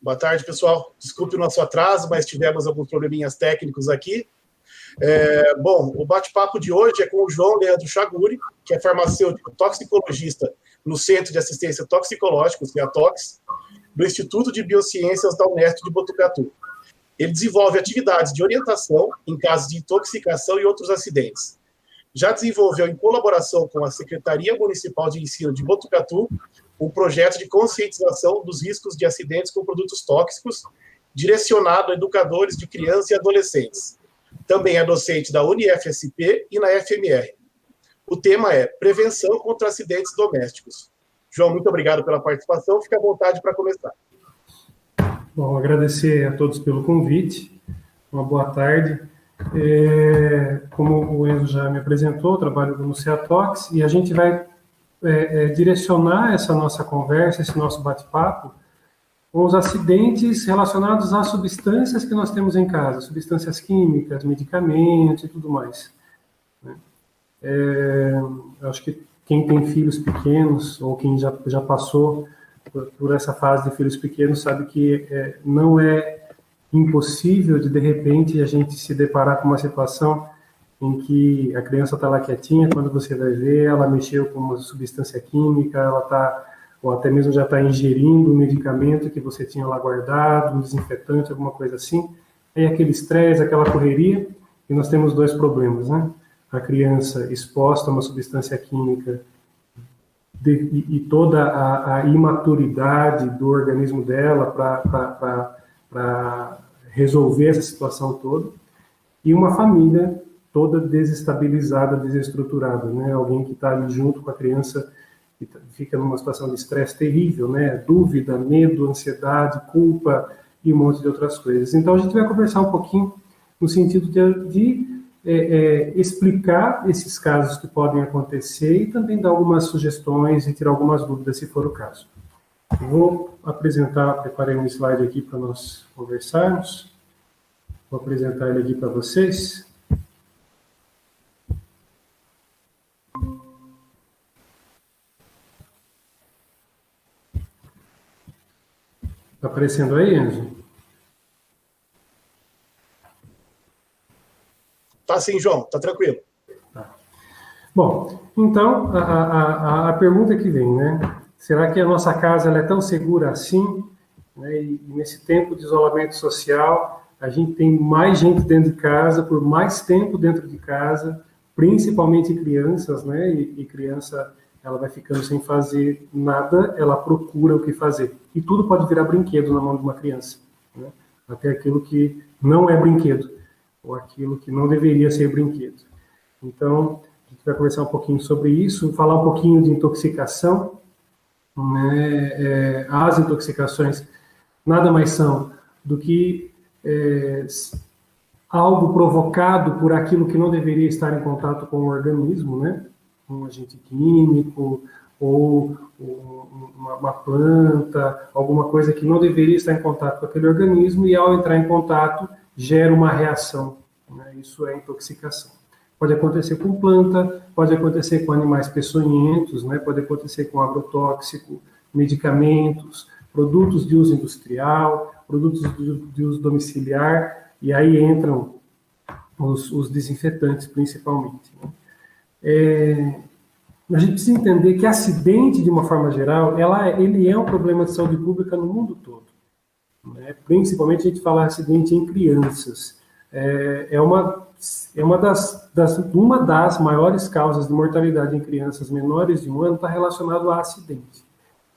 Boa tarde, pessoal. Desculpe o nosso atraso, mas tivemos alguns probleminhas técnicos aqui. Bom, o bate-papo de hoje é com o João Leandro Chaguri, que é farmacêutico toxicologista no Centro de Assistência Toxicológica, o CEATOX, do Instituto de Biociências da Unesp de Botucatu. Ele desenvolve atividades de orientação em casos de intoxicação e outros acidentes. Já desenvolveu, em colaboração com a Secretaria Municipal de Ensino de Botucatu, um projeto de conscientização dos riscos de acidentes com produtos tóxicos, direcionado a educadores de crianças e adolescentes. Também é docente da UniFSP e na FMR. O tema é Prevenção contra Acidentes Domésticos. João, muito obrigado pela participação. Fique à vontade para começar. Bom, agradecer a todos pelo convite. Uma boa tarde. Como o Enzo já me apresentou, eu trabalho no CEATOX e a gente vai direcionar essa nossa conversa, esse nosso bate-papo, com os acidentes relacionados às substâncias que nós temos em casa, substâncias químicas, medicamentos e tudo mais. Acho que quem tem filhos pequenos, ou quem já passou por essa fase de filhos pequenos, sabe que não é impossível de repente, a gente se deparar com uma situação em que a criança está lá quietinha, quando você vai ver, ela mexeu com uma substância química, ela está, ou até mesmo já está ingerindo um medicamento que você tinha lá guardado, um desinfetante, alguma coisa assim. Aí aquele estresse, aquela correria, e nós temos dois problemas, né? A criança exposta a uma substância química e toda a imaturidade do organismo dela para resolver essa situação toda, e uma família toda desestabilizada, desestruturada, né? Alguém que está ali junto com a criança e fica numa situação de estresse terrível, né? Dúvida, medo, ansiedade, culpa e um monte de outras coisas. Então a gente vai conversar um pouquinho no sentido de explicar esses casos que podem acontecer e também dar algumas sugestões e tirar algumas dúvidas, se for o caso. Vou preparei um slide aqui para nós conversarmos. Vou apresentar ele aqui para vocês. Está aparecendo aí, Enzo? Tá sim, João, tá tranquilo. Tá. Bom, então, a pergunta que vem, né? Será que a nossa casa ela é tão segura assim? Né? E nesse tempo de isolamento social, a gente tem mais gente dentro de casa, por mais tempo dentro de casa, principalmente crianças, né? E criança, ela vai ficando sem fazer nada, ela procura o que fazer. E tudo pode virar brinquedo na mão de uma criança, né? Até aquilo que não é brinquedo, ou aquilo que não deveria ser brinquedo. Então, a gente vai conversar um pouquinho sobre isso, falar um pouquinho de intoxicação, né? As intoxicações nada mais são do que algo provocado por aquilo que não deveria estar em contato com o organismo, né? Um agente químico ou uma planta, alguma coisa que não deveria estar em contato com aquele organismo e ao entrar em contato gera uma reação, né? Isso é intoxicação. Pode acontecer com planta, pode acontecer com animais peçonhentos, né? Pode acontecer com agrotóxico, medicamentos, produtos de uso industrial, produtos de uso domiciliar, e aí entram os desinfetantes principalmente, né? A gente precisa entender que acidente, de uma forma geral, ele é um problema de saúde pública no mundo todo, né? Principalmente a gente fala acidente em crianças. Uma das maiores causas de mortalidade em crianças menores de 1 ano está relacionado a acidente.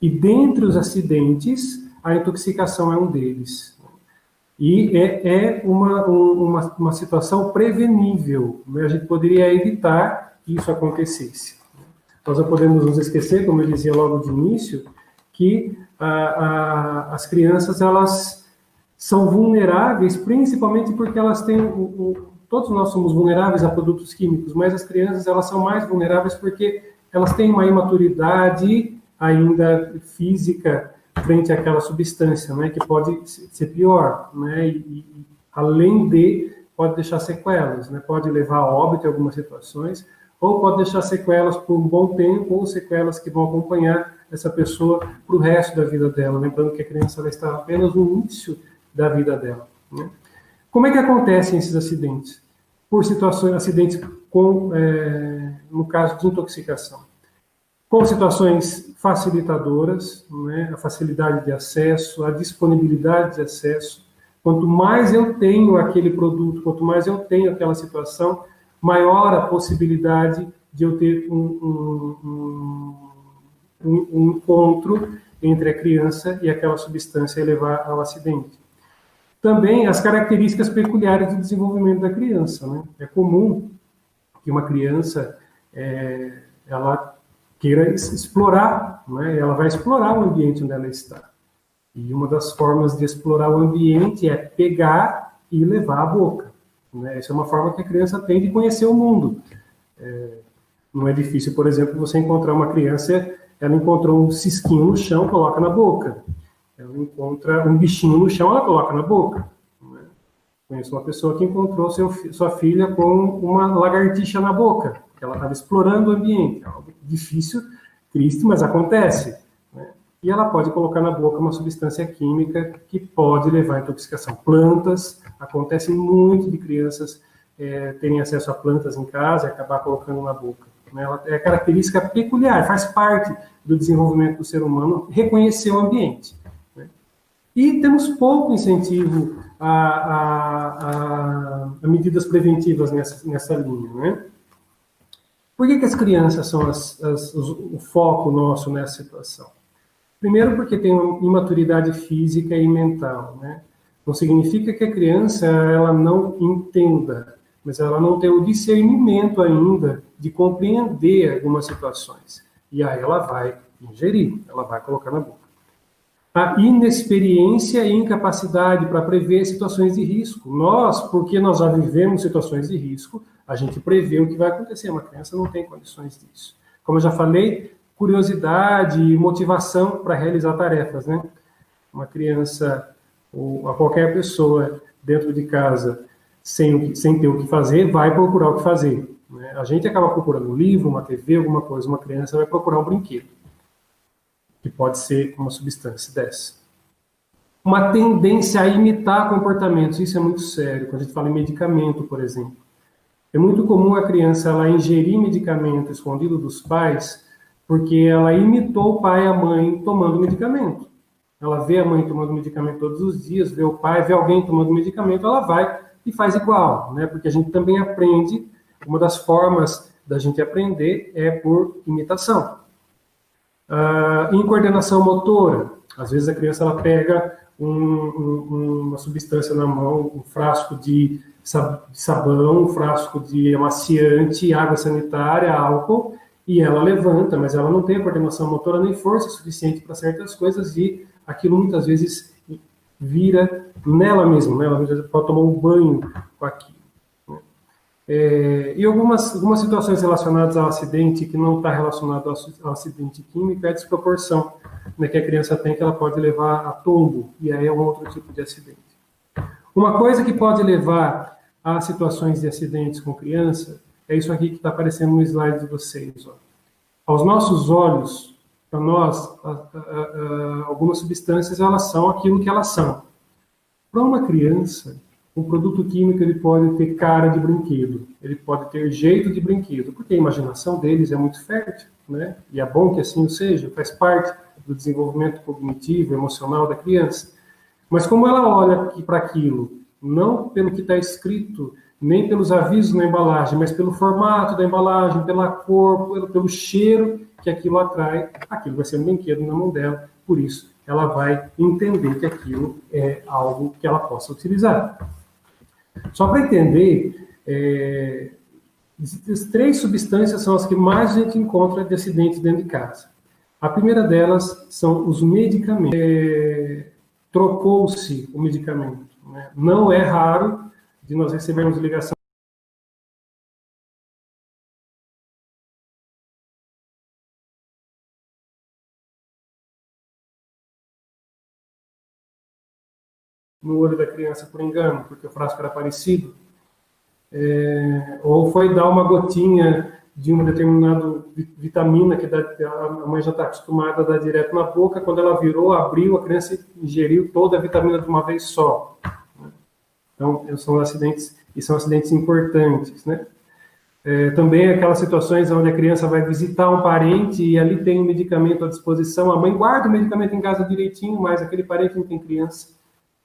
E dentre os acidentes, a intoxicação é um deles. E uma situação prevenível, né? A gente poderia evitar que isso acontecesse. Nós não podemos nos esquecer, como eu dizia logo de início, que as crianças elas são vulneráveis, principalmente porque elas têm... Todos nós somos vulneráveis a produtos químicos, mas as crianças elas são mais vulneráveis porque elas têm uma imaturidade ainda física frente àquela substância, né, que pode ser pior, né, além de, pode deixar sequelas, né, pode levar a óbito em algumas situações, ou pode deixar sequelas por um bom tempo, ou sequelas que vão acompanhar essa pessoa para o resto da vida dela. Lembrando que a criança vai estar apenas no início da vida dela, né? Como é que acontecem esses acidentes? Por situações, acidentes no caso de intoxicação, com situações facilitadoras, né, a facilidade de acesso, a disponibilidade de acesso. Quanto mais eu tenho aquele produto, quanto mais eu tenho aquela situação, maior a possibilidade de eu ter um encontro entre a criança e aquela substância e levar ao acidente. Também as características peculiares do desenvolvimento da criança, né? É comum que uma criança ela queira explorar, né? Ela vai explorar o ambiente onde ela está. E uma das formas de explorar o ambiente é pegar e levar à boca, né? Essa é uma forma que a criança tem de conhecer o mundo. Não é difícil, por exemplo, você encontrar uma criança, ela encontrou um cisquinho no chão, coloca na boca. Ela encontra um bichinho no chão, ela coloca na boca, né? Conheço uma pessoa que encontrou sua filha com uma lagartixa na boca, porque ela estava explorando o ambiente. É algo difícil, triste, mas acontece, né? E ela pode colocar na boca uma substância química que pode levar à intoxicação. Plantas, acontece muito de crianças terem acesso a plantas em casa e acabar colocando na boca, né? Ela é característica peculiar, faz parte do desenvolvimento do ser humano reconhecer o ambiente. E temos pouco incentivo a medidas preventivas nessa linha, né? Por que as crianças são o foco nosso nessa situação? Primeiro, porque tem uma imaturidade física e mental, né? Não significa que a criança ela não entenda, mas ela não tem o discernimento ainda de compreender algumas situações. E aí ela vai ingerir, ela vai colocar na boca. A inexperiência e incapacidade para prever situações de risco. Nós, porque nós já vivemos situações de risco, a gente prevê o que vai acontecer. Uma criança não tem condições disso. Como eu já falei, curiosidade e motivação para realizar tarefas, né? Uma criança ou a qualquer pessoa dentro de casa sem ter o que fazer, vai procurar o que fazer, né? A gente acaba procurando um livro, uma TV, alguma coisa. Uma criança vai procurar um brinquedo, que pode ser uma substância dessa. Uma tendência a imitar comportamentos, isso é muito sério, quando a gente fala em medicamento, por exemplo. É muito comum a criança ela ingerir medicamento escondido dos pais, porque ela imitou o pai e a mãe tomando medicamento. Ela vê a mãe tomando medicamento todos os dias, vê o pai, vê alguém tomando medicamento, ela vai e faz igual, né? Porque a gente também aprende, uma das formas da gente aprender é por imitação. Em coordenação motora, às vezes a criança ela pega uma substância na mão, um frasco de sabão, um frasco de amaciante, água sanitária, álcool, e ela levanta, mas ela não tem coordenação motora nem força suficiente para certas coisas e aquilo muitas vezes vira nela mesma, né? Ela pode tomar um banho com aquilo. E algumas situações relacionadas ao acidente que não está relacionado ao acidente químico é a desproporção, né, que a criança tem, que ela pode levar a tombo, e aí é um outro tipo de acidente. Uma coisa que pode levar a situações de acidentes com criança é isso aqui que está aparecendo no slide de vocês. Ó. Aos nossos olhos, para nós, algumas substâncias elas são aquilo que elas são. Para uma criança, um produto químico ele pode ter cara de brinquedo, ele pode ter jeito de brinquedo, porque a imaginação deles é muito fértil, né? E é bom que assim o seja, faz parte do desenvolvimento cognitivo, emocional da criança. Mas como ela olha para aquilo, não pelo que está escrito, nem pelos avisos na embalagem, mas pelo formato da embalagem, pela cor, pelo cheiro que aquilo atrai, aquilo vai ser um brinquedo na mão dela, por isso ela vai entender que aquilo é algo que ela possa utilizar. Só para entender, as 3 substâncias são as que mais a gente encontra de acidentes dentro de casa. A primeira delas são os medicamentos. Trocou-se o medicamento, né? Não é raro de nós recebermos ligação no olho da criança por engano, porque o frasco era parecido. Ou foi dar uma gotinha de uma determinada vitamina que a mãe já está acostumada a dar direto na boca, quando ela virou, abriu, a criança ingeriu toda a vitamina de uma vez só. Então, são acidentes importantes, né? Também aquelas situações onde a criança vai visitar um parente e ali tem um medicamento à disposição, a mãe guarda o medicamento em casa direitinho, mas aquele parente não tem criança.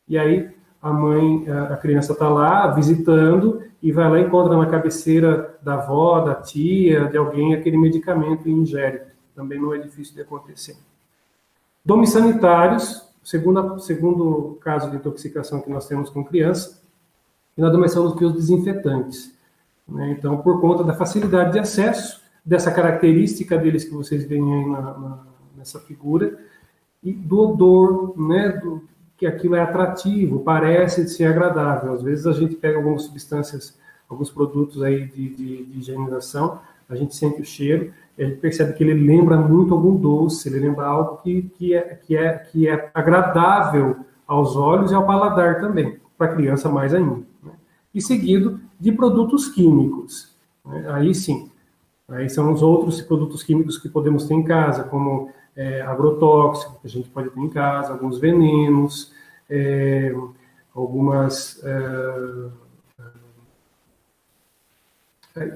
E aí a criança está lá visitando e vai lá e encontra na cabeceira da avó, da tia, de alguém aquele medicamento e ingere. Também não é difícil de acontecer. Domes sanitários, segundo caso de intoxicação que nós temos com criança, e nada mais são do que os desinfetantes. Né? Então, por conta da facilidade de acesso, dessa característica deles que vocês veem aí nessa figura, e do odor, né, que aquilo é atrativo, parece ser agradável. Às vezes a gente pega algumas substâncias, alguns produtos aí de higienização, a gente sente o cheiro, e a gente percebe que ele lembra muito algum doce, ele lembra algo que é agradável aos olhos e ao paladar também, para a criança mais ainda. Né? E seguido de produtos químicos. Né? Aí sim, aí são os outros produtos químicos que podemos ter em casa, como agrotóxico, que a gente pode ter em casa, alguns venenos, algumas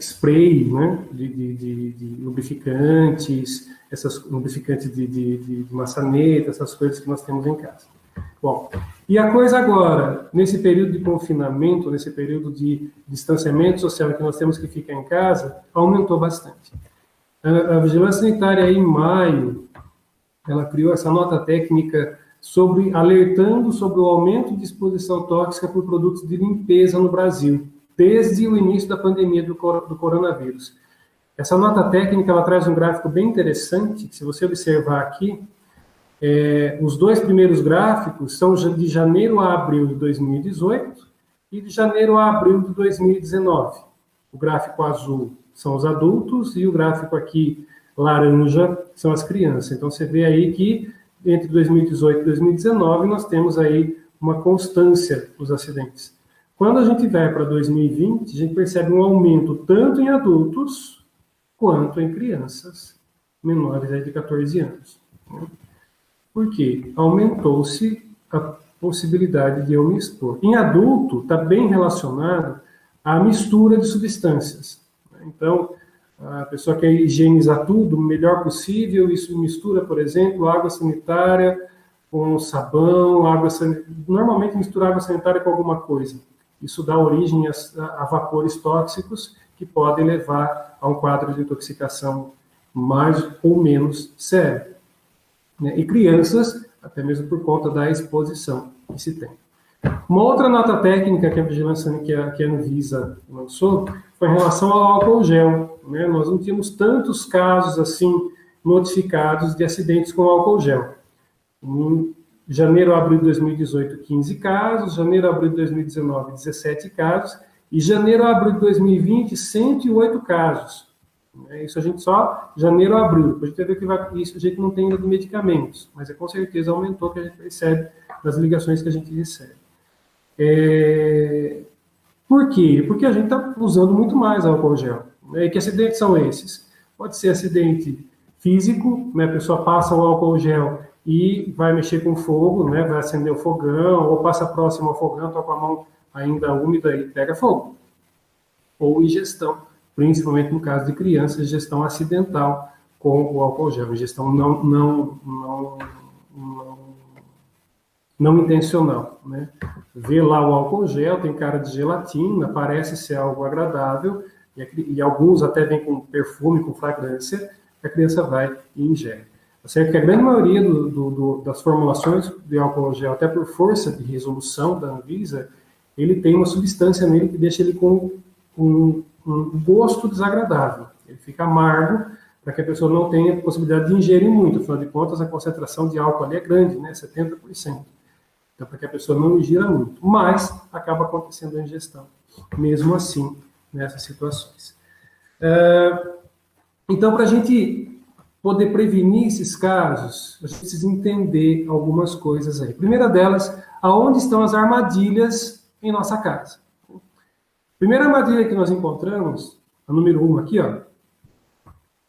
spray, né, de lubrificantes, lubrificantes de maçaneta, essas coisas que nós temos em casa. Bom, e a coisa agora, nesse período de confinamento, nesse período de distanciamento social que nós temos que ficar em casa, aumentou bastante. A Vigilância Sanitária, em maio, ela criou essa nota técnica alertando sobre o aumento de exposição tóxica por produtos de limpeza no Brasil, desde o início da pandemia do coronavírus. Essa nota técnica, ela traz um gráfico bem interessante, que se você observar aqui, os dois primeiros gráficos são de janeiro a abril de 2018 e de janeiro a abril de 2019. O gráfico azul são os adultos e o gráfico aqui laranja são as crianças. Então, você vê aí que entre 2018 e 2019 nós temos aí uma constância dos acidentes. Quando a gente vai para 2020, a gente percebe um aumento tanto em adultos quanto em crianças menores de 14 anos. Por quê? Aumentou-se a possibilidade de eu me expor. Em adulto, está bem relacionado à mistura de substâncias. Então, a pessoa quer higienizar tudo o melhor possível, isso mistura, por exemplo, água sanitária com sabão, normalmente mistura água sanitária com alguma coisa. Isso dá origem a vapores tóxicos que podem levar a um quadro de intoxicação mais ou menos sério. E crianças, até mesmo por conta da exposição que se tem. Uma outra nota técnica que a Vigilância, que a Anvisa lançou, foi em relação ao álcool gel. Né? Nós não tínhamos tantos casos assim notificados de acidentes com álcool gel. Em janeiro a abril de 2018, 15 casos, janeiro a abril de 2019, 17 casos, e janeiro a abril de 2020, 108 casos. Isso a gente só janeiro a abril. A gente vê que isso a gente não tem ainda de medicamentos, mas com certeza aumentou que a gente percebe nas ligações que a gente recebe. Por quê? Porque a gente está usando muito mais álcool gel. E que acidentes são esses? Pode ser acidente físico, né? A pessoa passa o álcool gel e vai mexer com fogo, né? Vai acender o fogão, ou passa próximo ao fogão, está com a mão ainda úmida e pega fogo. Ou ingestão, principalmente no caso de crianças, ingestão acidental com o álcool gel, ingestão não intencional, né? Vê lá o álcool gel, tem cara de gelatina, parece ser algo agradável, e alguns até vêm com perfume, com fragrância, a criança vai e ingere. Certo que a grande maioria das formulações de álcool gel, até por força de resolução da Anvisa, ele tem uma substância nele que deixa ele com um gosto desagradável. Ele fica amargo, para que a pessoa não tenha possibilidade de ingerir muito. Afinal de contas, a concentração de álcool ali é grande, né? 70%. Então, para que a pessoa não ingira muito. Mas, acaba acontecendo a ingestão, mesmo assim, nessas situações. Então, para a gente poder prevenir esses casos, a gente precisa entender algumas coisas aí. A primeira delas, aonde estão as armadilhas em nossa casa? A primeira armadilha que nós encontramos, a número 1 aqui, ó,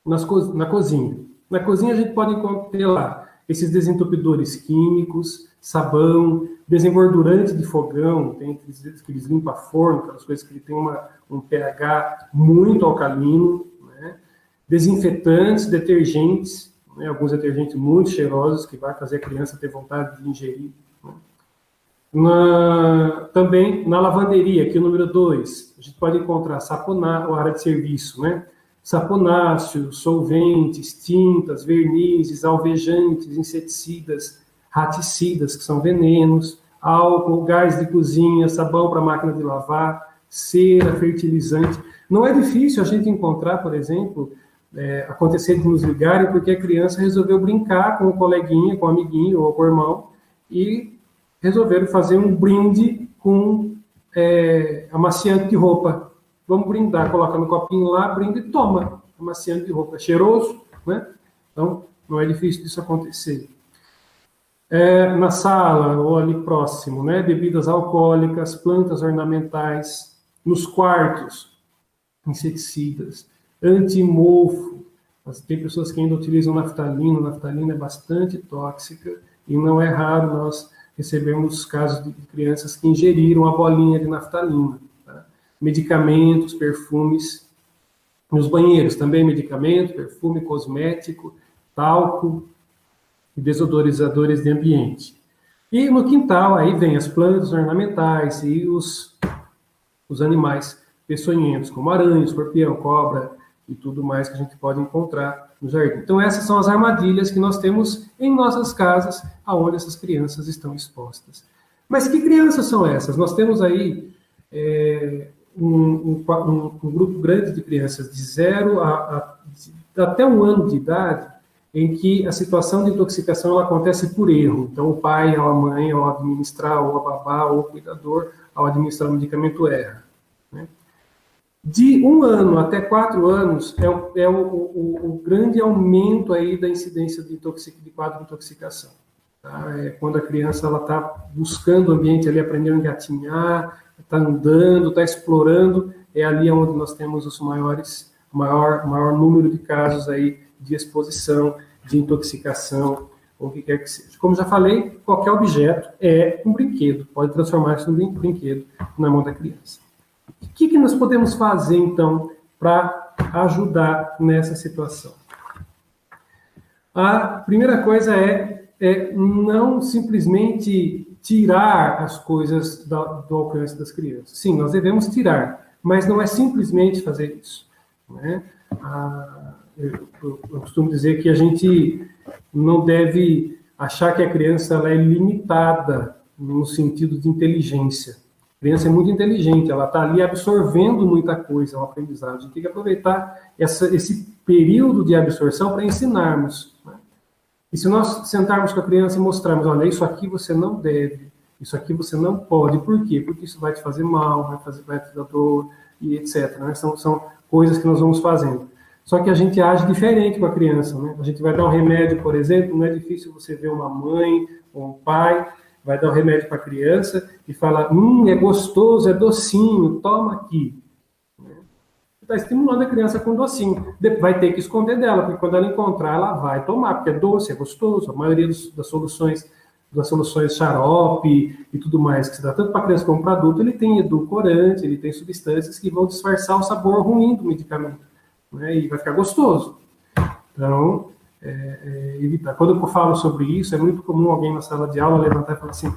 Na cozinha. Na cozinha a gente pode ter lá esses desentupidores químicos, sabão, desengordurante de fogão, tem aqueles limpa-forno, aquelas coisas que tem um pH muito alcalino, né? Desinfetantes, detergentes, né? Alguns detergentes muito cheirosos que vai fazer a criança ter vontade de ingerir. Né? Também na lavanderia, aqui o número 2, a gente pode encontrar saponáceo, área de serviço, né? Saponáceos, solventes, tintas, vernizes, alvejantes, inseticidas, raticidas, que são venenos, álcool, gás de cozinha, sabão para máquina de lavar, cera, fertilizante. Não é difícil a gente encontrar, por exemplo, acontecer de nos ligarem porque a criança resolveu brincar com o coleguinha, com o amiguinho ou com o irmão e resolveram fazer um brinde com amaciante de roupa. Vamos brindar, coloca no copinho lá, brinda e toma. Amaciante de roupa, cheiroso, né? Então, não é difícil disso acontecer. Na sala ou ali próximo, né? Bebidas alcoólicas, plantas ornamentais, nos quartos, inseticidas, antimofo. Tem pessoas que ainda utilizam naftalina. Naftalina é bastante tóxica e não é raro nós recebermos casos de crianças que ingeriram a bolinha de naftalina. Tá? Medicamentos, perfumes. Nos banheiros também medicamento, perfume, cosmético, talco e desodorizadores de ambiente. E no quintal, aí vem as plantas ornamentais e os animais peçonhentos, como aranha, escorpião, cobra e tudo mais que a gente pode encontrar no jardim. Então essas são as armadilhas que nós temos em nossas casas, aonde essas crianças estão expostas. Mas que crianças são essas? Nós temos aí um grupo grande de crianças de 0 até 1 ano de idade, em que a situação de intoxicação ela acontece por erro. Então, o pai ou a mãe, ao administrar, ou a babá, ou o cuidador, ao administrar o medicamento, erra. Né? De 1 ano até 4 anos é o grande aumento aí da incidência de quadro de intoxicação. Tá? É quando a criança está buscando o ambiente ali, aprendendo a engatinhar, está andando, está explorando, é ali onde nós temos os maior número de casos aí de exposição, de intoxicação, ou o que quer que seja. Como já falei, qualquer objeto é um brinquedo, pode transformar-se num brinquedo na mão da criança. O que nós podemos fazer, então, para ajudar nessa situação? A primeira coisa é não simplesmente tirar as coisas do alcance das crianças. Sim, nós devemos tirar, mas não é simplesmente fazer isso. Né? Eu costumo dizer que a gente não deve achar que a criança ela é limitada no sentido de inteligência. A criança é muito inteligente, ela está ali absorvendo muita coisa, o aprendizado. A gente tem que aproveitar esse período de absorção para ensinarmos. Né? E se nós sentarmos com a criança e mostrarmos, olha, isso aqui você não deve, isso aqui você não pode. Por quê? Porque isso vai te fazer mal, vai te dar dor, e etc. Né? São coisas que nós vamos fazendo. Só que a gente age diferente com a criança. Né? A gente vai dar um remédio, por exemplo, não é difícil você ver uma mãe ou um pai, vai dar um remédio para a criança e fala, é gostoso, é docinho, toma aqui. Está estimulando a criança com docinho. Vai ter que esconder dela, porque quando ela encontrar, ela vai tomar, porque é doce, é gostoso. A maioria das soluções xarope e tudo mais, que se dá tanto para criança como para adulto, ele tem edulcorante, ele tem substâncias que vão disfarçar o sabor ruim do medicamento. Né? E vai ficar gostoso. Então, evitar. Quando eu falo sobre isso, é muito comum alguém na sala de aula levantar e falar assim,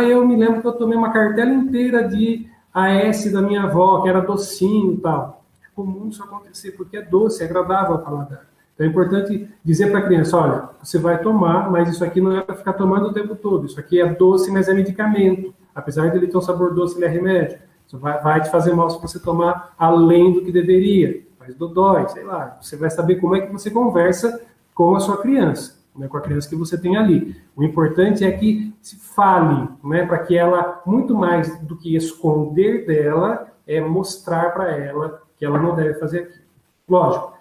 eu me lembro que eu tomei uma cartela inteira de AS da minha avó, que era docinho e tal. Comum isso acontecer, porque é doce, é agradável ao paladar. Então é importante dizer para a criança, olha, você vai tomar, mas isso aqui não é para ficar tomando o tempo todo. Isso aqui é doce, mas é medicamento. Apesar de ele ter um sabor doce, ele é remédio. Isso vai te fazer mal se você tomar além do que deveria. Faz dodói, sei lá. Você vai saber como é que você conversa com a sua criança, né, com a criança que você tem ali. O importante é que se fale, né, para que ela, muito mais do que esconder dela, é mostrar para ela que ela não deve fazer aquilo. Lógico,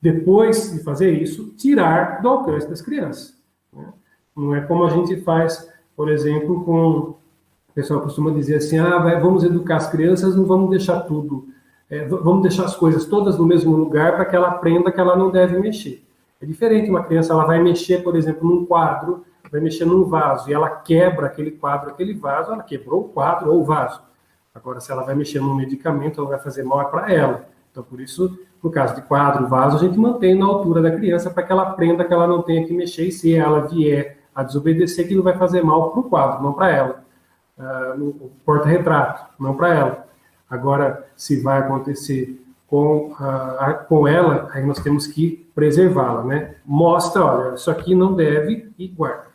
depois de fazer isso, tirar do alcance das crianças. Né? Não é como a gente faz, por exemplo, com... O pessoal costuma dizer assim, vamos educar as crianças, não vamos deixar tudo vamos deixar as coisas todas no mesmo lugar para que ela aprenda que ela não deve mexer. É diferente, uma criança ela vai mexer, por exemplo, num quadro, vai mexer num vaso, e ela quebra aquele quadro, aquele vaso, ela quebrou o quadro ou o vaso. Agora, se ela vai mexer num medicamento, ela vai fazer mal para ela. Então, por isso, no caso de quadro, vaso, a gente mantém na altura da criança para que ela aprenda que ela não tenha que mexer, e se ela vier a desobedecer, que não vai fazer mal para o quadro, não para ela. No porta-retrato, não para ela. Agora, se vai acontecer com ela, aí nós temos que preservá-la, né? Mostra, olha, isso aqui não deve e guarda.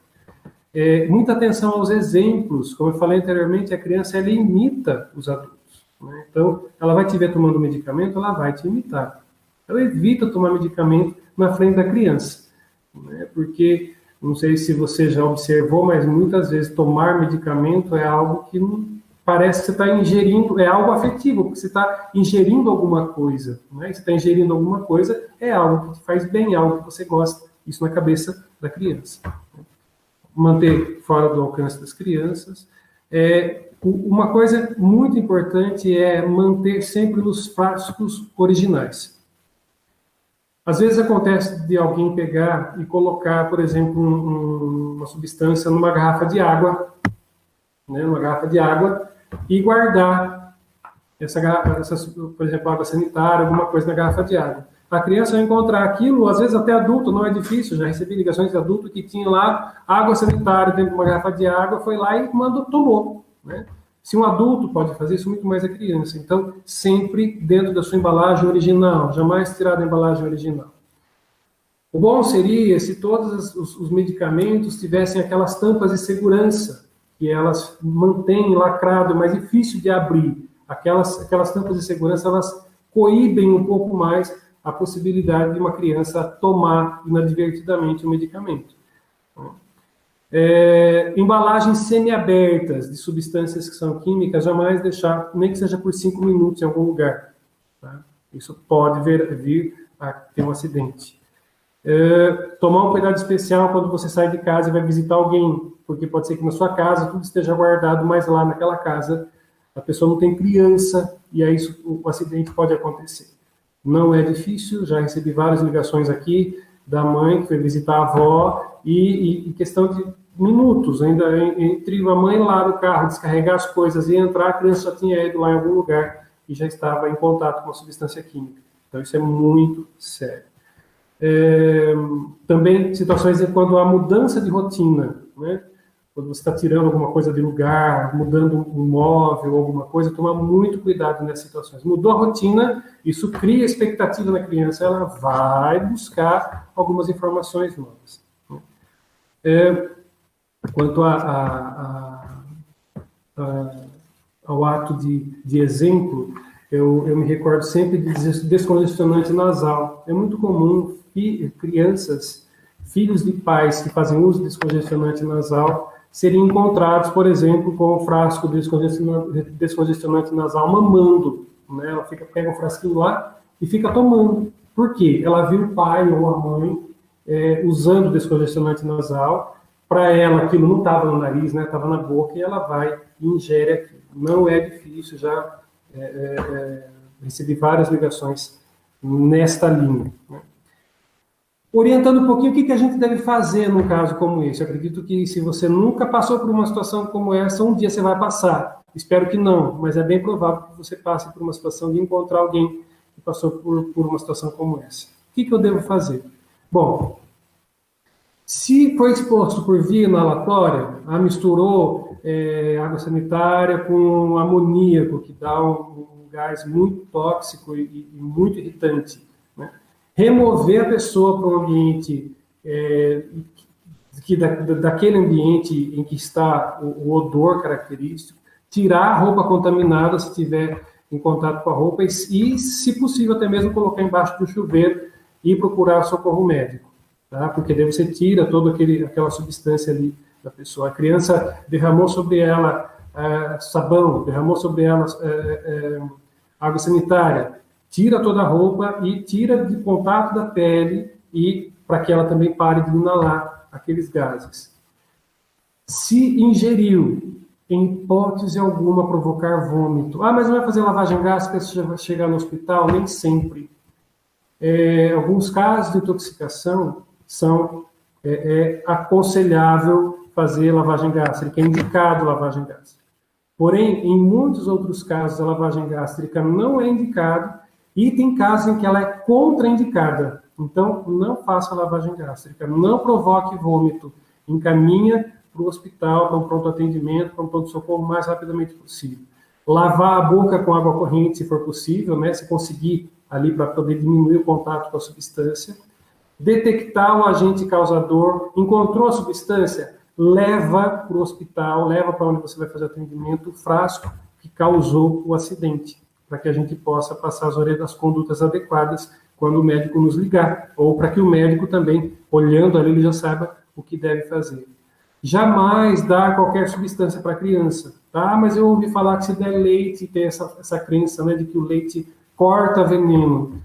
Muita atenção aos exemplos. Como eu falei anteriormente, a criança ela imita os adultos, né? Então, ela vai te ver tomando medicamento, ela vai te imitar. Ela evita tomar medicamento na frente da criança, né? Porque, não sei se você já observou, mas muitas vezes tomar medicamento é algo que não parece que você está ingerindo, é algo afetivo, porque você está ingerindo alguma coisa, né? Você está ingerindo alguma coisa, é algo que te faz bem, algo que você gosta, isso na cabeça da criança. Manter fora do alcance das crianças. Uma coisa muito importante é manter sempre nos frascos originais. Às vezes acontece de alguém pegar e colocar, por exemplo, uma substância numa garrafa de água, né, numa garrafa de água, e guardar por exemplo, água sanitária, alguma coisa na garrafa de água. A criança vai encontrar aquilo, às vezes até adulto, não é difícil, já recebi ligações de adulto que tinha lá água sanitária dentro de uma garrafa de água, foi lá e tomou, né? Se um adulto pode fazer isso, muito mais a criança. Então, sempre dentro da sua embalagem original, jamais tirar da embalagem original. O bom seria se todos os medicamentos tivessem aquelas tampas de segurança, que elas mantêm lacrado, mais difícil de abrir. Aquelas tampas de segurança, elas coíbem um pouco mais a possibilidade de uma criança tomar inadvertidamente o medicamento. Embalagens semi-abertas de substâncias que são químicas, jamais deixar, nem que seja por 5 minutos em algum lugar. Tá? Isso pode vir a ter um acidente. Tomar um cuidado especial quando você sai de casa e vai visitar alguém, porque pode ser que na sua casa tudo esteja guardado, mas lá naquela casa a pessoa não tem criança e aí o acidente pode acontecer. Não é difícil, já recebi várias ligações aqui da mãe que foi visitar a avó e questão de minutos, ainda entre a mãe lá no carro, descarregar as coisas e entrar, a criança já tinha ido lá em algum lugar e já estava em contato com a substância química. Então isso é muito sério. Também situações quando há mudança de rotina, né? Quando você está tirando alguma coisa de lugar, mudando um móvel, alguma coisa, tomar muito cuidado nessas situações. Mudou a rotina, isso cria expectativa na criança, ela vai buscar algumas informações novas. Quanto ao ato de exemplo, eu me recordo sempre de descongestionante nasal. É muito comum crianças, filhos de pais que fazem uso de descongestionante nasal, seriam encontrados, por exemplo, com um frasco de descongestionante nasal mamando, né? Ela pega um frasquinho lá e fica tomando. Por quê? Ela viu o pai ou a mãe usando descongestionante nasal, para ela aquilo não estava no nariz, né? Estava na boca, e ela vai e ingere aquilo. Não é difícil, já recebi várias ligações nesta linha, né? Orientando um pouquinho o que a gente deve fazer num caso como esse. Eu acredito que se você nunca passou por uma situação como essa, um dia você vai passar. Espero que não, mas é bem provável que você passe por uma situação de encontrar alguém que passou por uma situação como essa. O que eu devo fazer? Bom, se foi exposto por via inalatória, misturou água sanitária com amoníaco, que dá um gás muito tóxico e muito irritante, né? Remover a pessoa para um ambiente daquele ambiente em que está o odor característico, tirar a roupa contaminada se estiver em contato com a roupa e, se possível, até mesmo colocar embaixo do chuveiro e procurar socorro médico, tá? Porque daí você tira toda aquela substância ali da pessoa. A criança derramou sobre ela sabão, derramou sobre ela água sanitária, tira toda a roupa e tira de contato da pele e para que ela também pare de inalar aqueles gases. Se ingeriu em hipótese alguma, provocar vômito. Ah, mas não vai fazer lavagem gástrica se chegar no hospital? Nem sempre. Alguns casos de intoxicação são aconselhável fazer lavagem gástrica, é indicado lavagem gástrica. Porém, em muitos outros casos, a lavagem gástrica não é indicada e tem casos em que ela é contraindicada. Então, não faça lavagem gástrica, não provoque vômito, encaminha para o hospital, para um pronto atendimento, para um pronto-socorro o mais rapidamente possível. Lavar a boca com água corrente, se for possível, né, se conseguir ali para poder diminuir o contato com a substância. Detectar o agente causador, encontrou a substância, leva para o hospital, leva para onde você vai fazer atendimento o frasco que causou o acidente, para que a gente possa passar as condutas adequadas quando o médico nos ligar, ou para que o médico também, olhando ali, ele já saiba o que deve fazer. Jamais dar qualquer substância para a criança, tá? Mas eu ouvi falar que se der leite, tem essa crença, né, de que o leite corta veneno.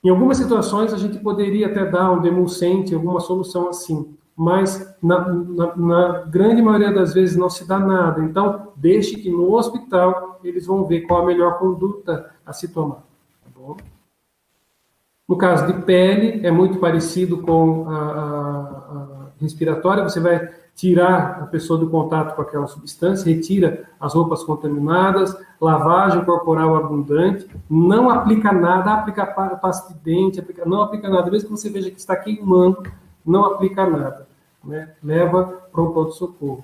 Em algumas situações, a gente poderia até dar um demulcente, alguma solução assim, mas na grande maioria das vezes não se dá nada. Então, deixe que no hospital eles vão ver qual a melhor conduta a se tomar. Tá bom? No caso de pele, é muito parecido com a respiratória. Você vai tirar a pessoa do contato com aquela substância, retira as roupas contaminadas, lavagem corporal abundante, não aplica nada, aplica pasta de dente, não aplica nada. Mesmo que você veja que está queimando, não aplica nada, né? Leva para um pronto-socorro.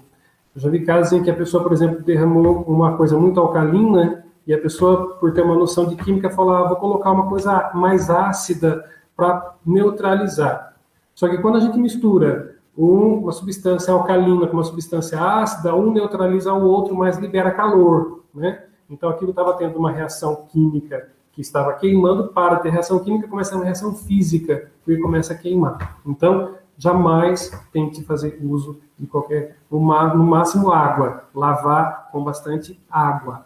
Eu já vi casos em que a pessoa, por exemplo, derramou uma coisa muito alcalina e a pessoa, por ter uma noção de química, falou, vou colocar uma coisa mais ácida para neutralizar. Só que quando a gente mistura uma substância alcalina com uma substância ácida, um neutraliza o outro, mas libera calor, né? Então aquilo estava tendo uma reação química que estava queimando, para ter reação química, começa uma reação física, e começa a queimar. Então, jamais tente fazer uso de qualquer, no máximo água, lavar com bastante água.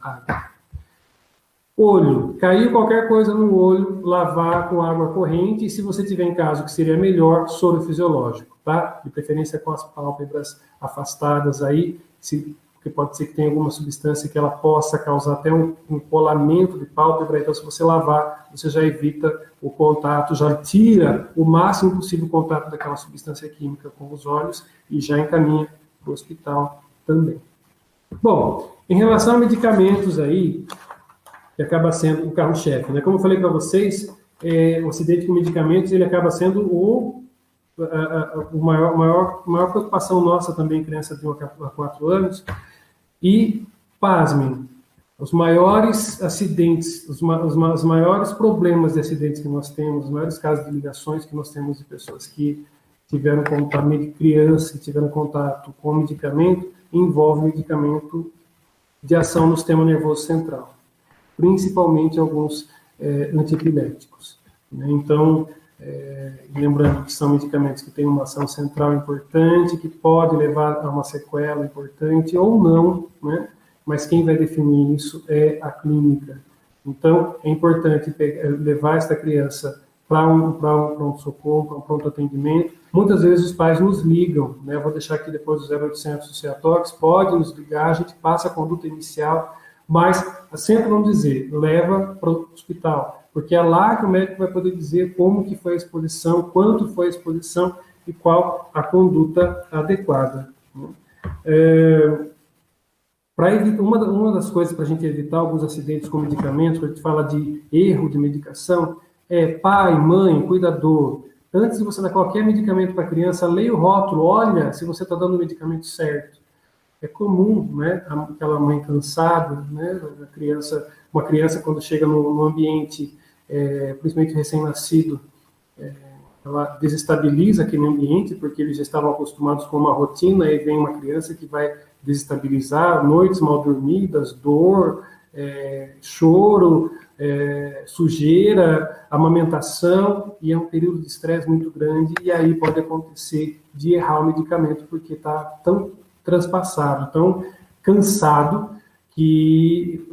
Olho, caiu qualquer coisa no olho, lavar com água corrente, e se você tiver em caso que seria melhor, soro fisiológico, tá? De preferência com as pálpebras afastadas aí, porque pode ser que tenha alguma substância que ela possa causar até um empolamento de pálpebra, então se você lavar, você já evita o contato, já tira o máximo possível o contato daquela substância química com os olhos e já encaminha para o hospital também. Bom, em relação a medicamentos aí, que acaba sendo o carro-chefe, né? Como eu falei para vocês, o acidente com medicamentos, ele acaba sendo a maior preocupação nossa também, criança de 1 a 4 anos, e, pasmem, os maiores acidentes, os maiores problemas de acidentes que nós temos, os maiores casos de ligações que nós temos de pessoas que tiveram contato, crianças que tiveram contato com medicamento, envolve medicamento de ação no sistema nervoso central, principalmente alguns antiepiléticos, né? Então, lembrando que são medicamentos que têm uma ação central importante, que pode levar a uma sequela importante ou não, né? Mas quem vai definir isso é a clínica. Então, é importante levar esta criança para um pronto-socorro, para um pronto atendimento. Muitas vezes os pais nos ligam, né? Eu vou deixar aqui depois o 0800 do CEATOX, pode nos ligar, a gente passa a conduta inicial, mas sempre vamos dizer, leva para o hospital, porque é lá que o médico vai poder dizer como que foi a exposição, quanto foi a exposição e qual a conduta adequada. Uma das coisas para a gente evitar alguns acidentes com medicamentos, quando a gente fala de erro de medicação, pai, mãe, cuidador. Antes de você dar qualquer medicamento para a criança, leia o rótulo, olha se você está dando o medicamento certo. É comum, né, aquela mãe cansada, né, uma criança quando chega no ambiente, principalmente recém-nascido, ela desestabiliza aquele ambiente, porque eles já estavam acostumados com uma rotina, e vem uma criança que vai desestabilizar, noites mal dormidas, dor, choro, sujeira, amamentação, e é um período de estresse muito grande, e aí pode acontecer de errar o medicamento, porque está tão transpassado, tão cansado, que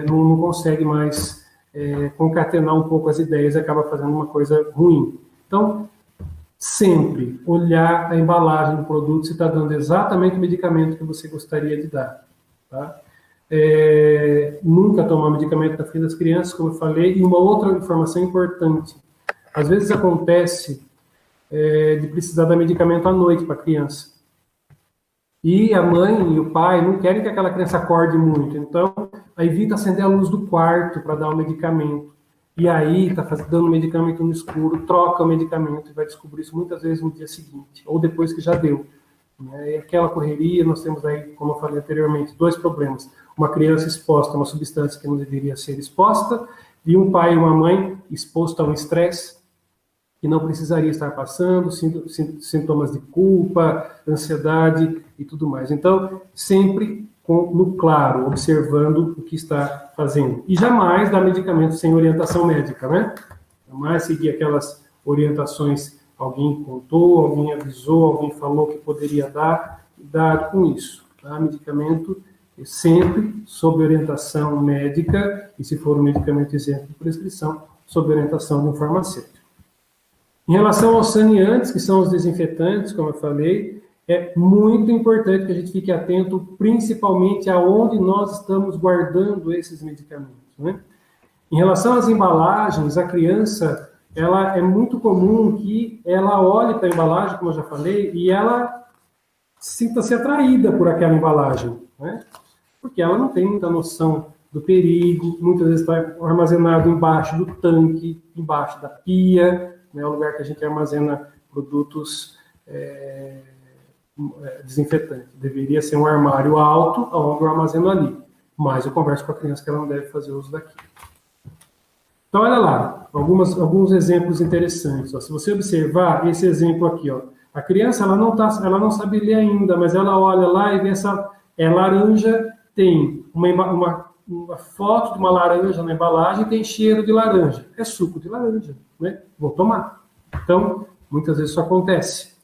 não consegue mais concatenar um pouco as ideias e acaba fazendo uma coisa ruim. Então, sempre olhar a embalagem do produto, se está dando exatamente o medicamento que você gostaria de dar. tá? Nunca tomar medicamento na frente das crianças, como eu falei. E uma outra informação importante, às vezes acontece de precisar dar medicamento à noite para a criança. E a mãe e o pai não querem que aquela criança acorde muito, então evita acender a luz do quarto para dar o medicamento. E aí está dando medicamento no escuro, troca o medicamento e vai descobrir isso muitas vezes no dia seguinte, ou depois que já deu. E aquela correria, nós temos aí, como eu falei anteriormente, 2 problemas. Uma criança exposta a uma substância que não deveria ser exposta, e um pai e uma mãe exposto a um estresse que não precisaria estar passando, sintomas de culpa, ansiedade e tudo mais. Então, sempre no claro, observando o que está fazendo. E jamais dar medicamento sem orientação médica, né? Jamais seguir aquelas orientações, alguém contou, alguém avisou, alguém falou que poderia dar, cuidado com isso. Tá? Medicamento sempre sob orientação médica, e se for um medicamento isento de prescrição, sob orientação de um farmacêutico. Em relação aos saneantes, que são os desinfetantes, como eu falei, é muito importante que a gente fique atento, principalmente aonde nós estamos guardando esses medicamentos, né? Em relação às embalagens, a criança, ela é muito comum que ela olhe para a embalagem, como eu já falei, e ela sinta-se atraída por aquela embalagem, né? Porque ela não tem muita noção do perigo, muitas vezes está armazenado embaixo do tanque, embaixo da pia, né, o lugar que a gente armazena produtos desinfetantes. Deveria ser um armário alto, onde eu armazeno ali. Mas eu converso com a criança que ela não deve fazer uso daqui. Então, olha lá, alguns exemplos interessantes. Ó. Se você observar esse exemplo aqui, ó, a criança ela não sabe ler ainda, mas ela olha lá e vê essa laranja, tem uma foto de uma laranja na embalagem e tem cheiro de laranja. É suco de laranja, né? Vou tomar. Então, muitas vezes isso acontece.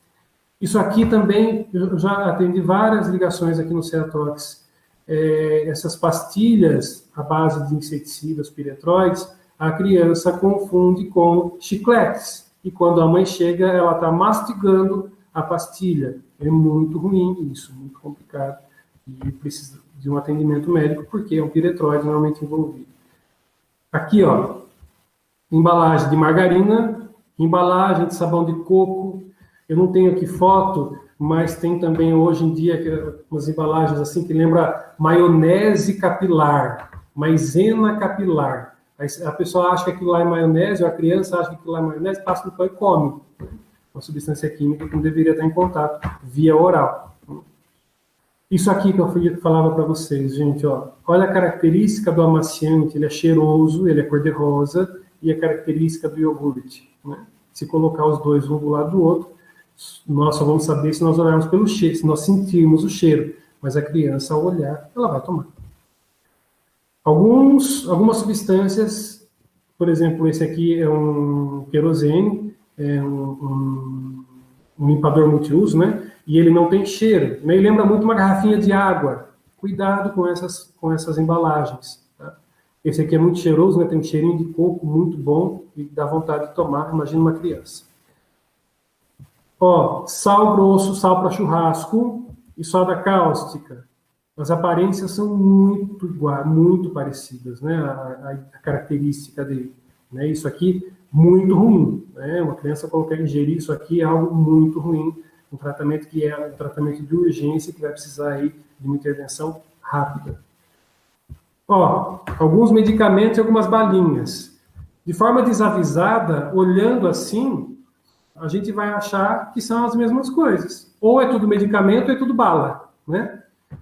Isso aqui também, eu já atendi várias ligações aqui no Ceratox. Essas pastilhas à base de inseticidas, piretroides, a criança confunde com chicletes. E quando a mãe chega, ela está mastigando a pastilha. É muito ruim isso, muito complicado. E precisa de um atendimento médico, porque é um piretroide normalmente envolvido. Aqui, ó, embalagem de margarina, embalagem de sabão de coco. Eu não tenho aqui foto, mas tem também hoje em dia umas embalagens assim que lembra maionese capilar, maisena capilar. Aí a pessoa acha que aquilo lá é maionese, ou a criança acha que aquilo lá é maionese, passa no pão e come. Uma substância química que não deveria estar em contato via oral. Isso aqui que eu falava para vocês, gente, ó, olha a característica do amaciante, ele é cheiroso, ele é cor-de-rosa, e a característica do iogurte, né? Se colocar os dois um do lado do outro, nós só vamos saber se nós olharmos pelo cheiro, se nós sentirmos o cheiro, mas a criança, ao olhar, ela vai tomar. Algumas substâncias, por exemplo, esse aqui é um querosene, é um limpador multiuso, né? E ele não tem cheiro, né? Ele lembra muito uma garrafinha de água. Cuidado com essas embalagens. Tá? Esse aqui é muito cheiroso, né? Tem um cheirinho de coco muito bom e dá vontade de tomar, imagina uma criança. Ó, sal grosso, sal para churrasco e soda cáustica. As aparências são muito iguais, muito parecidas, né? A característica dele. Né? Isso aqui, muito ruim. Né? Uma criança ingerir isso aqui é algo muito ruim. Um tratamento que é um tratamento de urgência, que vai precisar aí de uma intervenção rápida. Ó, alguns medicamentos e algumas balinhas. De forma desavisada, olhando assim, a gente vai achar que são as mesmas coisas. Ou é tudo medicamento ou é tudo bala, né?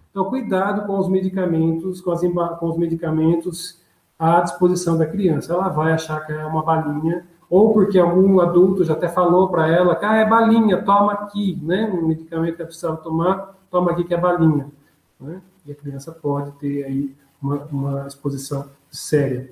Então, cuidado com os medicamentos, com os medicamentos à disposição da criança. Ela vai achar que é uma balinha, ou porque algum adulto já até falou para ela que é balinha, toma aqui, né? Um medicamento que ela precisava tomar, toma aqui que é balinha. Né? E a criança pode ter aí uma exposição séria.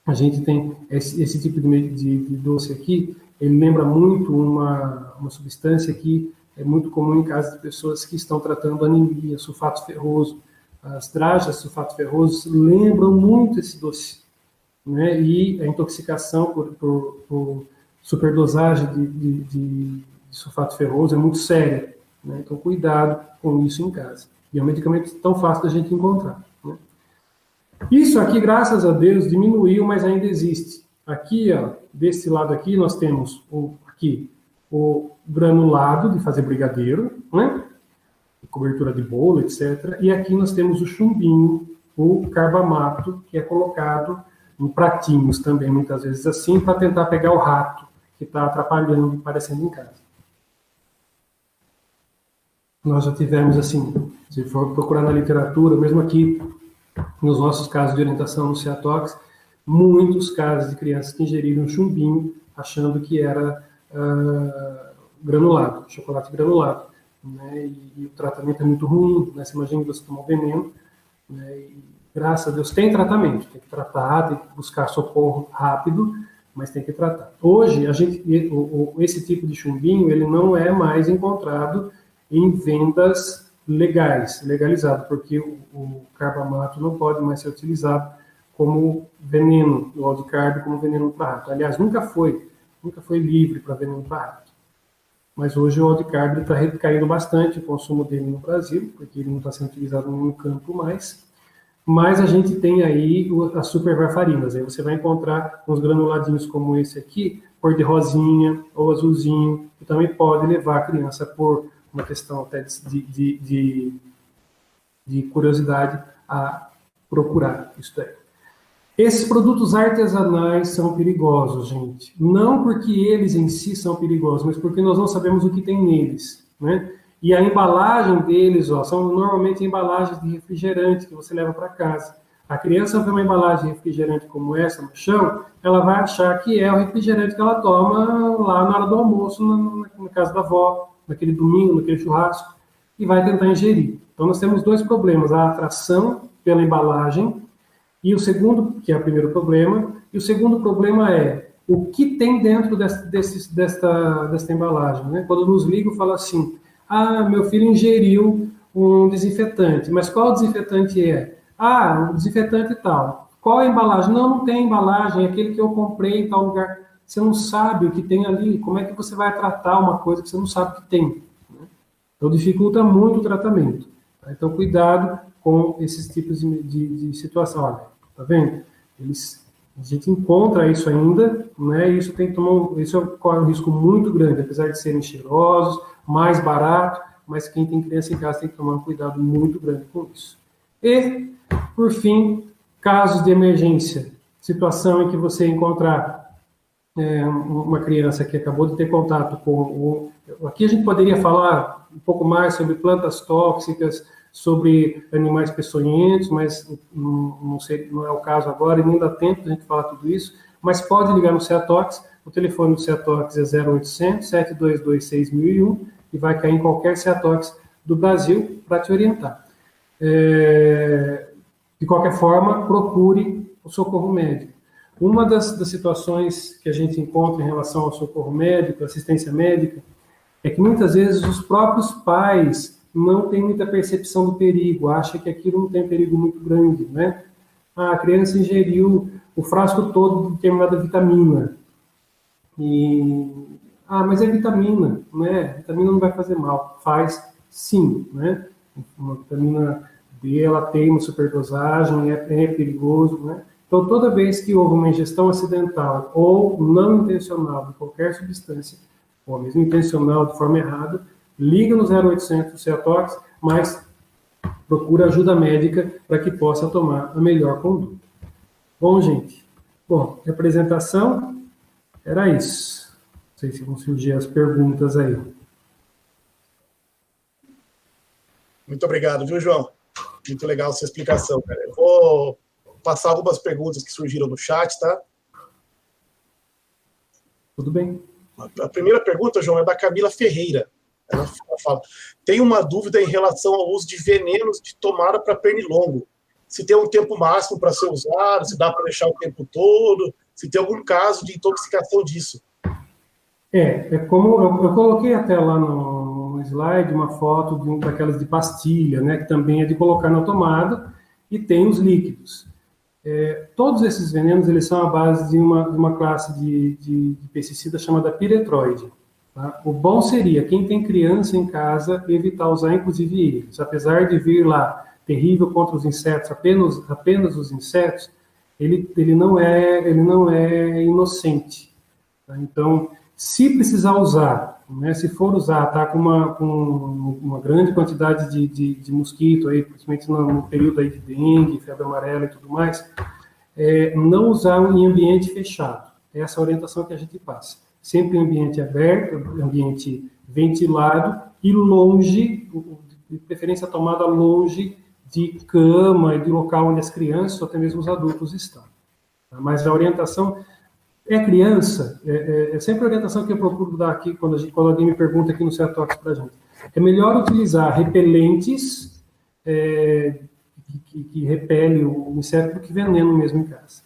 A gente tem esse tipo de doce aqui, ele lembra muito uma substância que é muito comum em casos de pessoas que estão tratando anemia, sulfato ferroso. As dragas de sulfato ferroso lembram muito esse doce. Né? E a intoxicação por superdosagem de sulfato ferroso é muito séria. Né? Então, cuidado com isso em casa. E é um medicamento tão fácil da gente encontrar, né? Isso aqui, graças a Deus, diminuiu, mas ainda existe. Aqui, ó, desse lado aqui, nós temos o granulado de fazer brigadeiro, né? Cobertura de bolo, etc. E aqui nós temos o chumbinho, o carbamato, que é colocado em pratinhos também, muitas vezes assim, para tentar pegar o rato que está atrapalhando e aparecendo em casa. Nós já tivemos, assim, se for procurar na literatura, mesmo aqui, nos nossos casos de orientação no CEATOX, muitos casos de crianças que ingeriram chumbinho achando que era granulado, chocolate granulado, né? E o tratamento é muito ruim, né? Você imagina que você tomar um veneno, né? E, graças a Deus tem tratamento, tem que tratar, tem que buscar socorro rápido, mas tem que tratar. Hoje, esse tipo de chumbinho, ele não é mais encontrado em vendas legalizado, porque o carbamato não pode mais ser utilizado como veneno, o aldicarb como veneno para rato. Aliás, nunca foi livre para veneno para rato. Mas hoje o aldicarb está recaindo bastante o consumo dele no Brasil, porque ele não está sendo utilizado no campo mais. Mas a gente tem aí as super varfarinas. Aí você vai encontrar uns granuladinhos como esse aqui, cor de rosinha ou azulzinho, que também pode levar a criança por uma questão até de curiosidade a procurar isso daí. Esses produtos artesanais são perigosos, gente. Não porque eles em si são perigosos, mas porque nós não sabemos o que tem neles, né? E a embalagem deles, ó, são normalmente embalagens de refrigerante que você leva para casa. A criança vê uma embalagem de refrigerante como essa no chão, ela vai achar que é o refrigerante que ela toma lá na hora do almoço, na casa da avó, naquele domingo, naquele churrasco, e vai tentar ingerir. Então nós temos dois problemas, a atração pela embalagem, e o segundo, que é o primeiro problema, e o segundo problema é o que tem dentro desta embalagem, né? Quando nos ligam, fala assim, meu filho ingeriu um desinfetante, mas qual desinfetante é? Um desinfetante tal. Qual é a embalagem? Não tem embalagem, é aquele que eu comprei em tal lugar. Você não sabe o que tem ali, como é que você vai tratar uma coisa que você não sabe que tem, né? Então dificulta muito o tratamento. Tá? Então cuidado com esses tipos de situação. Olha, tá vendo? A gente encontra isso ainda, né? E isso corre um risco muito grande, apesar de serem cheirosos, mais barato, mas quem tem criança em casa tem que tomar um cuidado muito grande com isso. E, por fim, casos de emergência, situação em que você encontrar uma criança que acabou de ter contato com aqui a gente poderia falar um pouco mais sobre plantas tóxicas, sobre animais peçonhentos, mas não é o caso agora e nem dá tempo de a gente falar tudo isso, mas pode ligar no CEATOX, o telefone do CEATOX é 0800 722 6001 e vai cair em qualquer CEATOX do Brasil para te orientar. De qualquer forma, procure o socorro médico. Uma das situações que a gente encontra em relação ao socorro médico, assistência médica, é que muitas vezes os próprios pais não têm muita percepção do perigo, acham que aquilo não tem perigo muito grande, né? A criança ingeriu o frasco todo de determinada vitamina. Mas é vitamina, né? Vitamina não vai fazer mal. Faz sim, né? Uma vitamina D, ela tem uma superdosagem, é perigoso, né? Então, toda vez que houve uma ingestão acidental ou não intencional de qualquer substância, ou mesmo intencional de forma errada, liga no 0800 CEATOX, mas procura ajuda médica para que possa tomar a melhor conduta. Bom, gente, de apresentação, era isso. Não sei se vão surgir as perguntas aí. Muito obrigado, viu, João? Muito legal essa explicação, cara. Eu vou passar algumas perguntas que surgiram no chat, tá? Tudo bem. A primeira pergunta, João, é da Camila Ferreira. Ela fala, tem uma dúvida em relação ao uso de venenos de tomada para pernilongo. Se tem um tempo máximo para ser usado, se dá para deixar o tempo todo, se tem algum caso de intoxicação disso. Como eu coloquei até lá no slide uma foto daquelas de pastilha, né, que também é de colocar na tomada, e tem os líquidos. Todos esses venenos, eles são a base de uma classe de pesticida chamada piretroide. Tá? O bom seria, quem tem criança em casa, evitar usar inclusive eles. Apesar de vir lá terrível contra os insetos, apenas os insetos, ele não é inocente. Tá? Então, se precisar usar, né, se for usar, tá com uma grande quantidade de mosquito, aí, principalmente no período aí de dengue, febre amarela e tudo mais, não usar em ambiente fechado. Essa é a orientação que a gente passa. Sempre em ambiente aberto, ambiente ventilado e longe, de preferência tomada longe de cama e de local onde as crianças ou até mesmo os adultos estão. Mas a orientação é criança, é sempre a orientação que eu procuro dar aqui quando alguém me pergunta aqui no Cetox para a gente. É melhor utilizar repelentes que repele o inseto do que veneno mesmo em casa.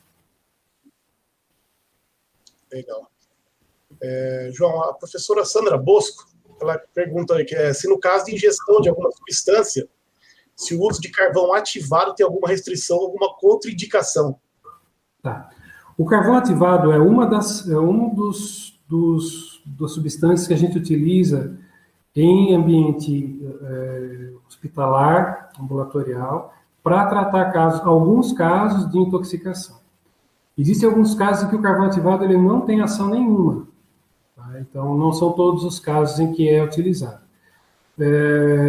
Legal. João, a professora Sandra Bosco, ela pergunta se no caso de ingestão de alguma substância, se o uso de carvão ativado tem alguma restrição, alguma contraindicação. Tá. O carvão ativado é uma das substâncias que a gente utiliza em ambiente hospitalar, ambulatorial, para tratar alguns casos de intoxicação. Existem alguns casos em que o carvão ativado ele não tem ação nenhuma. Tá? Então, não são todos os casos em que é utilizado.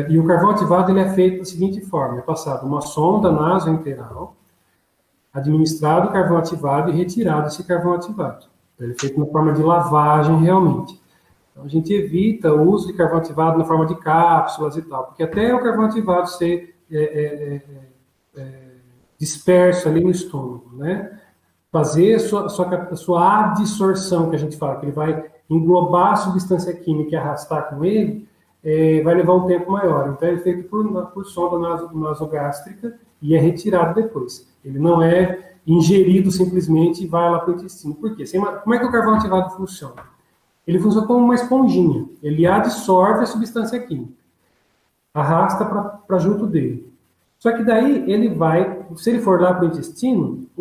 E o carvão ativado ele é feito da seguinte forma: é passado uma sonda nasoenteral, administrado o carvão ativado e retirado esse carvão ativado. Então, ele é feito na forma de lavagem realmente. Então, a gente evita o uso de carvão ativado na forma de cápsulas e tal, porque até o carvão ativado ser disperso ali no estômago, né? Fazer a sua adsorção, que a gente fala, que ele vai englobar a substância química e arrastar com ele, vai levar um tempo maior. Então, ele é feito por sonda nasogástrica e é retirado depois. Ele não é ingerido simplesmente e vai lá para o intestino. Por quê? Como é que o carvão ativado funciona? Ele funciona como uma esponjinha. Ele absorve a substância química, arrasta para junto dele. Só que daí ele vai, se ele for lá para o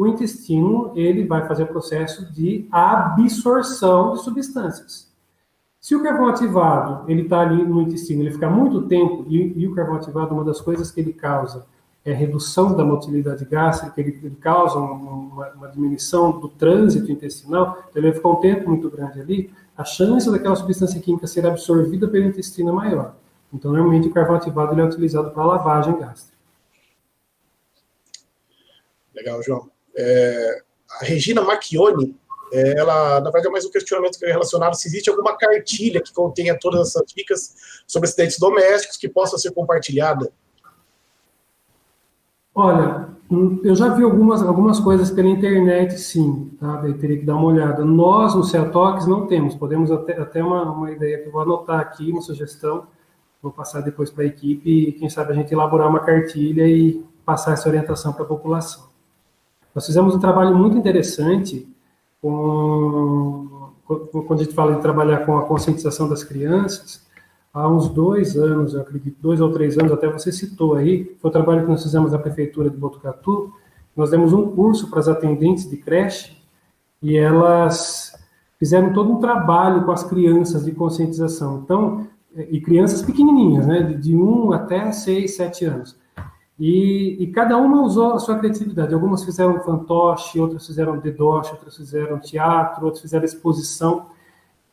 intestino ele vai fazer o processo de absorção de substâncias. Se o carvão ativado ele está ali no intestino, ele fica muito tempo, e o carvão ativado, uma das coisas que ele causa é a redução da motilidade gástrica, ele causa uma diminuição do trânsito intestinal, então ele vai ficar um tempo muito grande ali, a chance daquela substância química ser absorvida pelo intestino é maior. Então, normalmente, o carvão ativado ele é utilizado para lavagem gástrica. Legal, João. A Regina Macchione, ela, na verdade, é mais um questionamento relacionado se existe alguma cartilha que contenha todas essas dicas sobre acidentes domésticos que possa ser compartilhada. Olha, eu já vi algumas coisas pela internet, sim, tá? Daí teria que dar uma olhada. Nós, no Cetox, não temos. Podemos até uma ideia que eu vou anotar aqui, uma sugestão, vou passar depois para a equipe e, quem sabe, a gente elaborar uma cartilha e passar essa orientação para a população. Nós fizemos um trabalho muito interessante quando a gente fala de trabalhar com a conscientização das crianças. Há uns 2 anos, eu acredito, 2 ou 3 anos, até você citou aí, foi o trabalho que nós fizemos na Prefeitura de Botucatu. Nós demos um curso para as atendentes de creche e elas fizeram todo um trabalho com as crianças de conscientização. Então, e crianças pequenininhas, né, de 1 até 6, 7 anos. E cada uma usou a sua criatividade. Algumas fizeram fantoche, outras fizeram dedoche, outras fizeram teatro, outras fizeram exposição.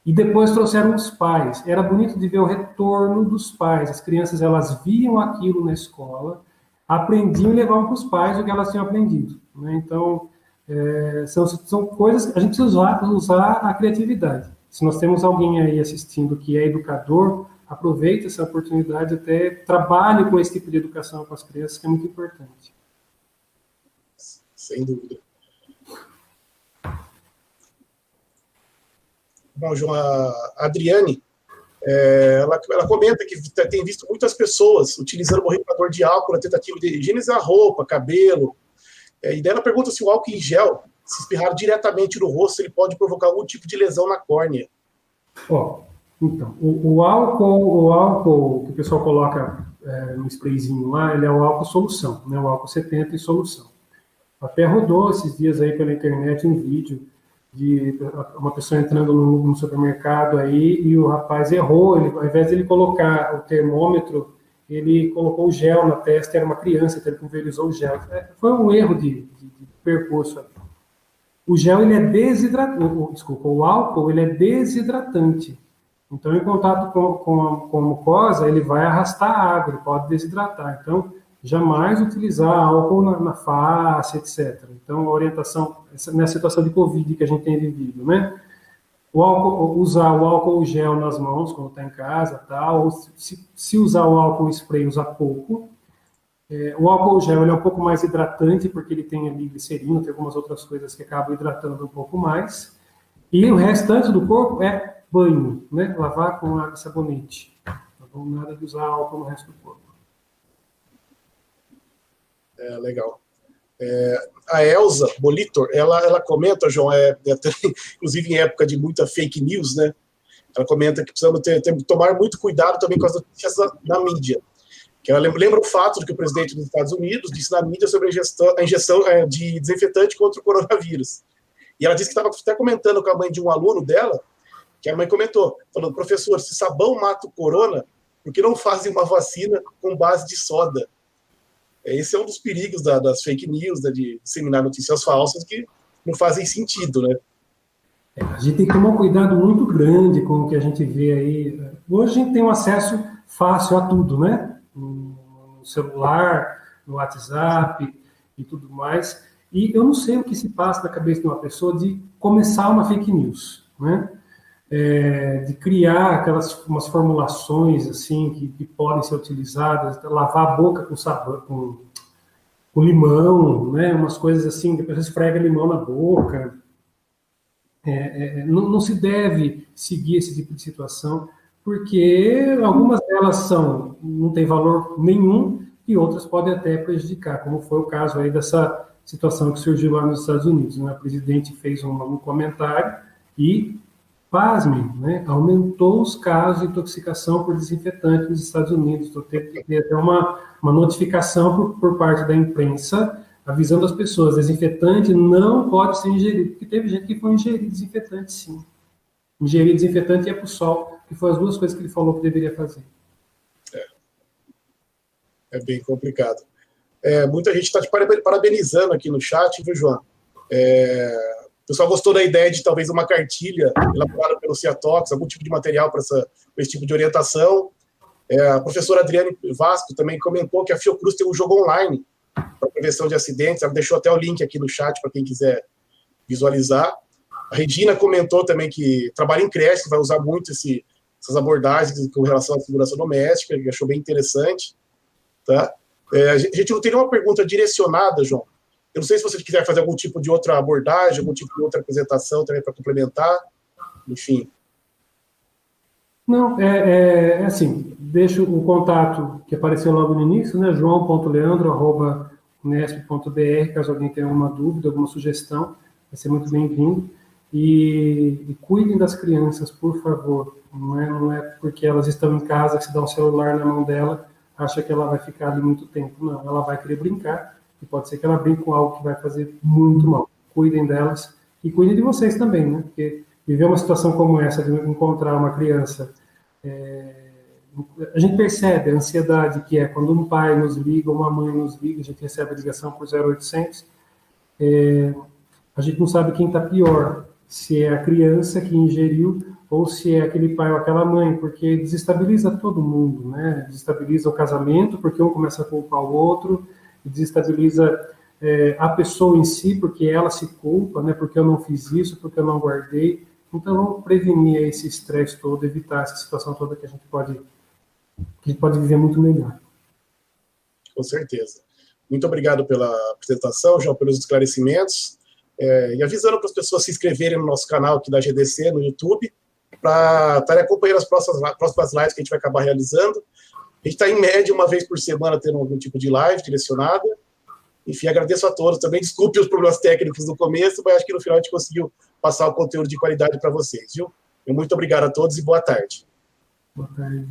E depois trouxeram os pais. Era bonito de ver o retorno dos pais. As crianças, elas viam aquilo na escola, aprendiam e levavam para os pais o que elas tinham aprendido. Né? Então, são coisas que a gente precisa usar a criatividade. Se nós temos alguém aí assistindo que é educador, aproveite essa oportunidade, até trabalhe com esse tipo de educação com as crianças, que é muito importante. Sem dúvida. Bom, João, a Adriane, ela comenta que tem visto muitas pessoas utilizando borrifador de álcool na tentativa de higienizar roupa, cabelo. E daí ela pergunta se o álcool em gel, se espirrar diretamente no rosto, ele pode provocar algum tipo de lesão na córnea. Então, o álcool que o pessoal coloca no sprayzinho lá, ele é o álcool solução, né? O álcool 70 em solução. Até rodou esses dias aí pela internet um vídeo de uma pessoa entrando no supermercado aí e o rapaz errou, ao invés de ele colocar o termômetro, ele colocou o gel na testa, era uma criança, então ele pulverizou o gel. Foi um erro de percurso. O gel, ele é desidratante, desculpa, o álcool, ele é desidratante. Então, em contato com a mucosa, ele vai arrastar a água, ele pode desidratar. Então, jamais utilizar álcool na face, etc. Então, a orientação, nessa situação de Covid que a gente tem vivido, né? Usar o álcool gel nas mãos quando está em casa, tal, ou se usar o álcool spray, usar pouco. O álcool gel ele é um pouco mais hidratante, porque ele tem ali glicerina, tem algumas outras coisas que acabam hidratando um pouco mais. E o restante do corpo é banho, né? Lavar com água e sabonete. Não nada de usar álcool no resto do corpo. Legal. A Elza Bolitor, ela comenta, João, inclusive em época de muita fake news, né? Ela comenta que precisamos tomar muito cuidado também com as notícias da mídia. Que ela lembra o fato de que o presidente dos Estados Unidos disse na mídia sobre a injeção de desinfetante contra o coronavírus. E ela disse que estava até comentando com a mãe de um aluno dela, que a mãe comentou, falando, professor, se sabão mata o corona, por que não fazem uma vacina com base de soda? Esse é um dos perigos das fake news, né, de disseminar notícias falsas que não fazem sentido, né? A gente tem que tomar um cuidado muito grande com o que a gente vê aí. Hoje a gente tem um acesso fácil a tudo, né? No celular, no WhatsApp e tudo mais. E eu não sei o que se passa na cabeça de uma pessoa de começar uma fake news, né? De criar umas formulações assim que podem ser utilizadas, lavar a boca com sabão, com limão, né? Umas coisas assim, depois esfrega limão na boca. Não se deve seguir esse tipo de situação, porque algumas delas não têm valor nenhum e outras podem até prejudicar, como foi o caso aí dessa situação que surgiu lá nos Estados Unidos, né? O presidente fez um comentário e, pasmem, né? Aumentou os casos de intoxicação por desinfetante nos Estados Unidos. Então, teve até uma notificação por parte da imprensa avisando as pessoas, desinfetante não pode ser ingerido, porque teve gente que foi ingerir desinfetante, sim. Ingerir desinfetante e ir para o sol, que foram as duas coisas que ele falou que deveria fazer. É bem complicado. Muita gente está te parabenizando aqui no chat, viu, João? O pessoal gostou da ideia de talvez uma cartilha elaborada pelo Ciatox, algum tipo de material para esse tipo de orientação. A professora Adriane Vasco também comentou que a Fiocruz tem um jogo online para prevenção de acidentes. Ela deixou até o link aqui no chat para quem quiser visualizar. A Regina comentou também que trabalha em creche, vai usar muito essas abordagens com relação à segurança doméstica, que achou bem interessante. Tá? A gente não teria uma pergunta direcionada, João. Eu não sei se você quiser fazer algum tipo de outra abordagem, algum tipo de outra apresentação também para complementar. Enfim. Não, assim, deixo o contato que apareceu logo no início, né, joão.leandro@unesp.br, caso alguém tenha alguma dúvida, alguma sugestão, vai ser muito bem-vindo. E cuidem das crianças, por favor. Não é porque elas estão em casa que se dá um celular na mão dela, acha que ela vai ficar ali muito tempo. Não, ela vai querer brincar, e pode ser que ela brinque com algo que vai fazer muito mal. Cuidem delas e cuidem de vocês também, né? Porque viver uma situação como essa, de encontrar uma criança, a gente percebe a ansiedade que é quando um pai nos liga, uma mãe nos liga, a gente recebe a ligação por 0800, a gente não sabe quem está pior, se é a criança que ingeriu ou se é aquele pai ou aquela mãe, porque desestabiliza todo mundo, né? Desestabiliza o casamento, porque um começa a culpar o outro, desestabiliza a pessoa em si, porque ela se culpa, né? Porque eu não fiz isso, porque eu não guardei. Então, vamos prevenir esse estresse todo, evitar essa situação toda que a gente pode viver muito melhor. Com certeza. Muito obrigado pela apresentação, João, pelos esclarecimentos. E avisando para as pessoas se inscreverem no nosso canal aqui da GDC, no YouTube, para estarem acompanhando as próximas lives que a gente vai acabar realizando. A gente está, em média, uma vez por semana, tendo algum tipo de live direcionada. Enfim, agradeço a todos. Também desculpe os problemas técnicos no começo, mas acho que no final a gente conseguiu passar o conteúdo de qualidade para vocês, viu? Muito obrigado a todos e boa tarde. Boa tarde.